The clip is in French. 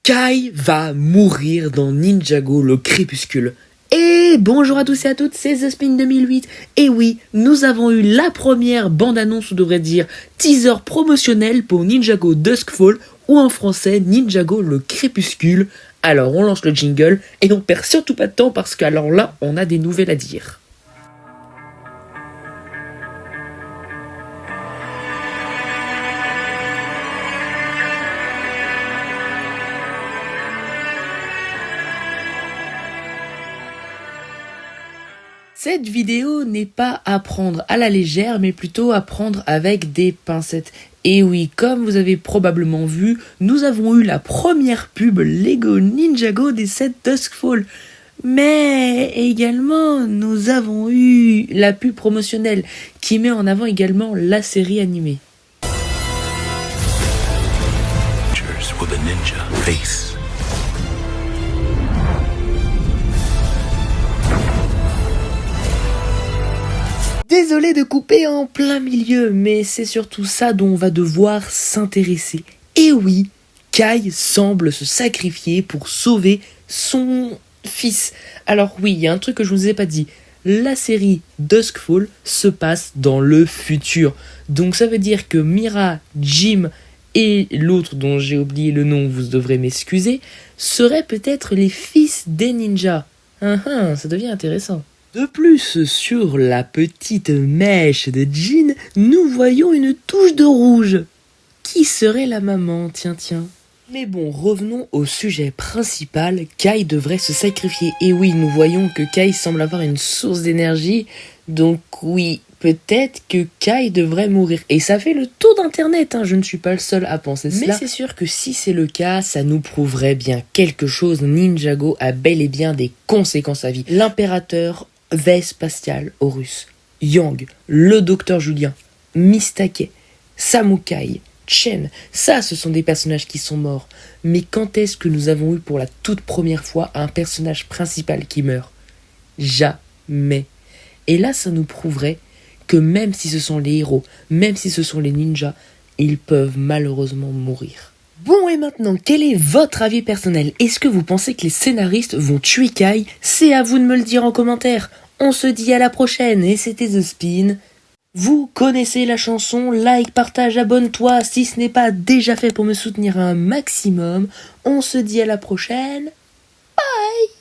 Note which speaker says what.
Speaker 1: Kai va mourir dans Ninjago le crépuscule. Et bonjour à tous et à toutes, c'est The Spin 2008. Et oui, nous avons eu la première bande-annonce, on devrait dire teaser promotionnel pour Ninjago Duskfall, ou en français Ninjago le crépuscule. Alors on lance le jingle et on perd surtout pas de temps parce qu'alors là, on a des nouvelles à dire. Cette vidéo n'est pas à prendre à la légère, mais plutôt à prendre avec des pincettes. Et oui, comme vous avez probablement vu, nous avons eu la première pub Lego Ninjago des sets Duskfall. Mais également, nous avons eu la pub promotionnelle qui met en avant également la série animée.
Speaker 2: With a ninja face.
Speaker 1: Désolé de couper en plein milieu, mais c'est surtout ça dont on va devoir s'intéresser. Et oui, Kai semble se sacrifier pour sauver son fils. Alors oui, il y a un truc que je vous ai pas dit. La série Duskfall se passe dans le futur. Donc ça veut dire que Mira, Jim et l'autre dont j'ai oublié le nom, vous devrez m'excuser, seraient peut-être les fils des ninjas. Ça devient intéressant. De plus, sur la petite mèche de Jin, nous voyons une touche de rouge. Qui serait la maman, tiens. Mais bon, revenons au sujet principal, Kai devrait se sacrifier. Et oui, nous voyons que Kai semble avoir une source d'énergie, donc oui, peut-être que Kai devrait mourir. Et ça fait le tour d'internet, je ne suis pas le seul à penser cela. Mais c'est sûr que si c'est le cas, ça nous prouverait bien quelque chose. Ninjago a bel et bien des conséquences à vie. L'impérateur Vespasian Horus, Yang, le docteur Julien, Mistake, Samukai, Chen, ça ce sont des personnages qui sont morts. Mais quand est-ce que nous avons eu pour la toute première fois un personnage principal qui meurt? Jamais. Et là ça nous prouverait que même si ce sont les héros, même si ce sont les ninjas, ils peuvent malheureusement mourir. Bon et maintenant, quel est votre avis personnel? Est-ce que vous pensez que les scénaristes vont tuer Kai? C'est à vous de me le dire en commentaire. On se dit à la prochaine et c'était The Spin. Vous connaissez la chanson, like, partage, abonne-toi si ce n'est pas déjà fait pour me soutenir un maximum. On se dit à la prochaine. Bye!